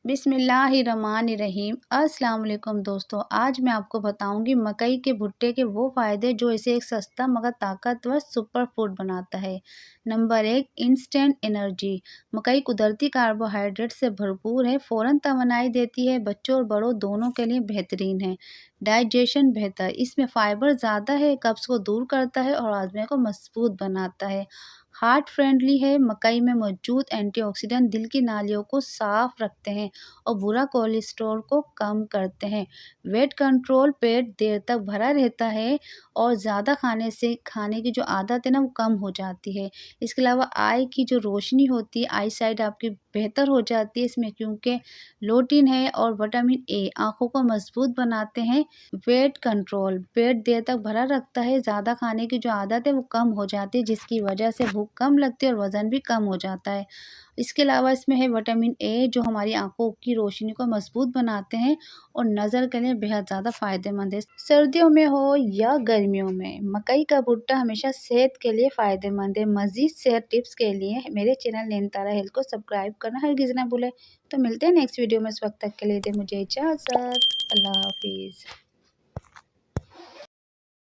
बिस्मिल्लाहिर्रहमानिर्रहीम। अस्सलाम वालेकुम दोस्तों, आज मैं आपको बताऊंगी मकई के भुट्टे के वो फ़ायदे जो इसे एक सस्ता मगर ताकतवर सुपर फूड बनाता है। Number 1, instant energy. मकई कुदरती कार्बोहाइड्रेट से भरपूर है, फ़ौरन तवानाई देती है, बच्चों और बड़ों दोनों के लिए बेहतरीन है। डाइजेशन बेहतर, इसमें फ़ाइबर ज़्यादा है, कब्ज़ को दूर करता है और हाजमे को मजबूत बनाता है। हार्ट फ्रेंडली है, मकई में मौजूद एंटीऑक्सीडेंट दिल की नालियों को साफ रखते हैं और बुरा कोलेस्ट्रॉल को कम करते हैं। वेट कंट्रोल, पेट देर तक भरा रहता है और ज़्यादा खाने से खाने की जो आदत है ना वो कम हो जाती है। इसके अलावा आई की जो रोशनी होती है, आई साइट आपकी बेहतर हो जाती है इसमें, क्योंकि लोटिन है और विटामिन ए आँखों को मजबूत बनाते हैं। वेट कंट्रोल, पेट देर तक भरा रखता है, ज़्यादा खाने की जो आदत है वो कम हो जाती है, जिसकी वजह से भूख कम लगती है और वज़न भी कम हो जाता है। इसके अलावा इसमें है विटामिन ए जो हमारी आँखों की रोशनी को मजबूत बनाते हैं और नज़र के लिए बेहद ज़्यादा फ़ायदेमंद है। सर्दियों में हो या गर्मियों में, मकई का भुट्टा हमेशा सेहत के लिए फ़ायदेमंद है। मज़ीद सेहत टिप्स के लिए मेरे चैनल नैनतारा हेल्थ को सब्सक्राइब करना हरगिज़ ना भूलें। तो मिलते हैं नेक्स्ट वीडियो में, उस वक्त तक के लिए दे मुझे इजाज़त। अल्लाह हाफिज़।